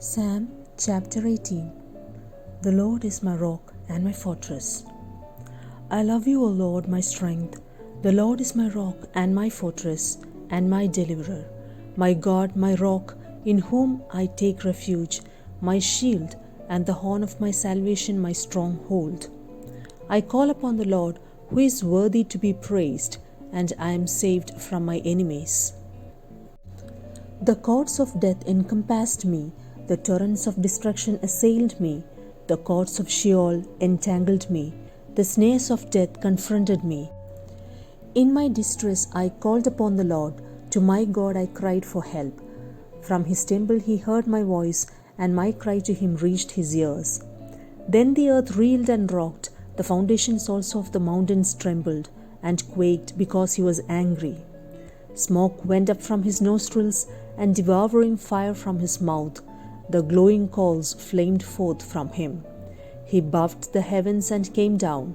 Psalm chapter 18. The Lord is my rock and my fortress. I love you, O Lord, my strength. The Lord is my rock and my fortress and my deliverer, my God, my rock, in whom I take refuge, my shield and the horn of my salvation, my stronghold. I call upon the Lord, who is worthy to be praised, and I am saved from my enemies. The cords of death encompassed me, the torrents of destruction assailed me, the cords of Sheol entangled me, the snares of death confronted me. In my distress I called upon the Lord, to my God I cried for help. From his temple he heard my voice, and my cry to him reached his ears. Then the earth reeled and rocked, the foundations also of the mountains trembled and quaked because he was angry. Smoke went up from his nostrils, and devouring fire from his mouth. The glowing coals flamed forth from him. He buffeted the heavens and came down.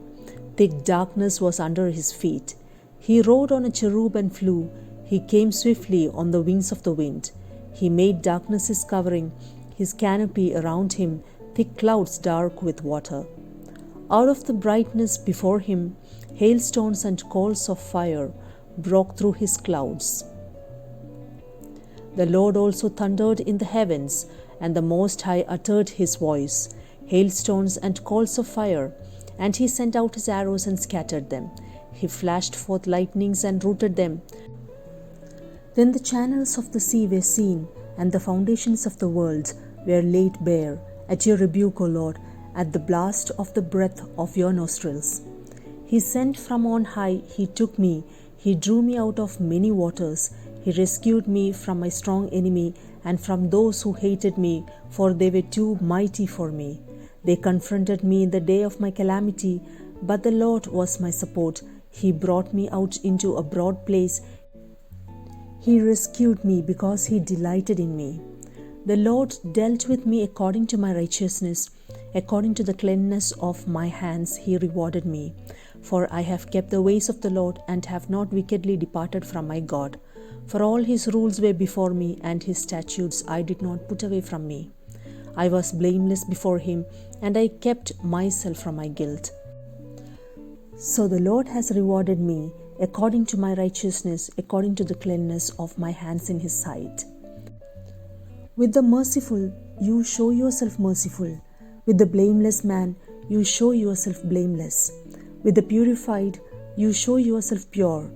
Thick darkness was under his feet. He rode on a cherub and flew. He came swiftly on the wings of the wind. He made darkness his covering, his canopy around him, thick clouds dark with water. Out of the brightness before him, hailstones and coals of fire broke through his clouds. The Lord also thundered in the heavens, and the Most High uttered his voice, hailstones and coals of fire, and he sent out his arrows and scattered them. He flashed forth lightnings and rooted them. Then the channels of the sea were seen, and the foundations of the world were laid bare, at your rebuke, O Lord, at the blast of the breath of your nostrils. He sent from on high, he took me, he drew me out of many waters. He rescued me from my strong enemy and from those who hated me, for they were too mighty for me. They confronted me in the day of my calamity, but the Lord was my support. He brought me out into a broad place. He rescued me because he delighted in me. The Lord dealt with me according to my righteousness. According to the cleanness of my hands, he rewarded me. For I have kept the ways of the Lord and have not wickedly departed from my God. For all his rules were before me, and his statutes I did not put away from me. I was blameless before him, and I kept myself from my guilt. So the Lord has rewarded me according to my righteousness, according to the cleanness of my hands in his sight. With the merciful, you show yourself merciful. With the blameless man, you show yourself blameless. With the purified, you show yourself pure.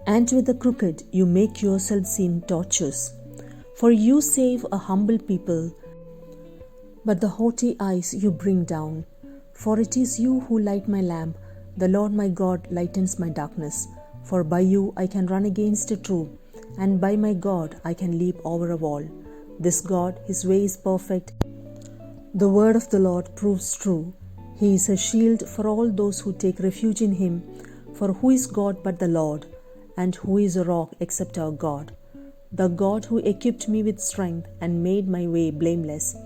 And with the crooked, you make yourself seem tortuous. For you save a humble people, but the haughty eyes you bring down. For it is you who light my lamp. The Lord my God lightens my darkness. For by you I can run against a troop, and by my God I can leap over a wall. This God, his way is perfect. The word of the Lord proves true. He is a shield for all those who take refuge in him. For who is God but the Lord? And who is a rock except our God? The God who equipped me with strength and made my way blameless.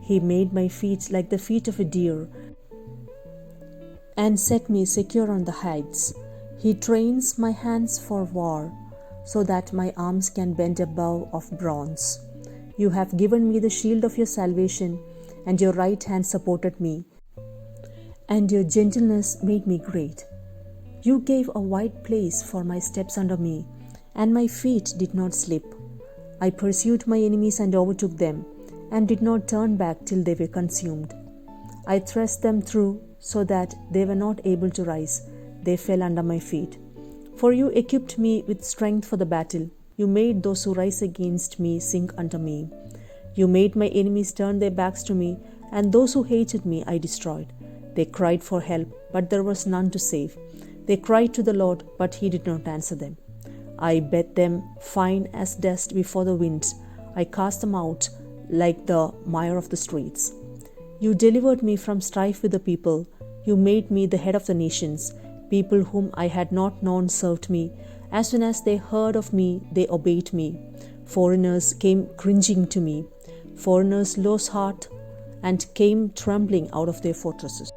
He made my feet like the feet of a deer and set me secure on the heights. He trains my hands for war, so that my arms can bend a bow of bronze. You have given me the shield of your salvation, and your right hand supported me, and your gentleness made me great. You gave a wide place for my steps under me, and my feet did not slip. I pursued my enemies and overtook them, and did not turn back till they were consumed. I thrust them through so that they were not able to rise. They fell under my feet. For you equipped me with strength for the battle. You made those who rise against me sink under me. You made my enemies turn their backs to me, and those who hated me I destroyed. They cried for help, but there was none to save. They cried to the Lord, but he did not answer them. I beat them fine as dust before the winds. I cast them out like the mire of the streets. You delivered me from strife with the people. You made me the head of the nations. People whom I had not known served me. As soon as they heard of me, they obeyed me. Foreigners came cringing to me. Foreigners lost heart and came trembling out of their fortresses.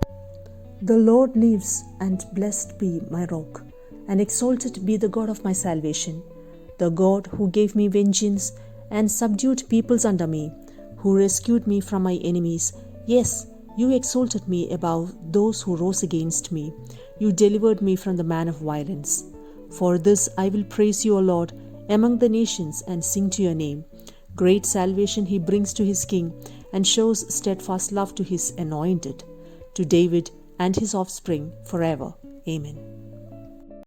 The Lord lives, and blessed be my rock, and exalted be the God of my salvation, the God who gave me vengeance and subdued peoples under me, who rescued me from my enemies. Yes, you exalted me above those who rose against me. You delivered me from the man of violence. For this I will praise you, O Lord, among the nations, and sing to your name. Great salvation he brings to his king, and shows steadfast love to his anointed, to David and his offspring forever. Amen.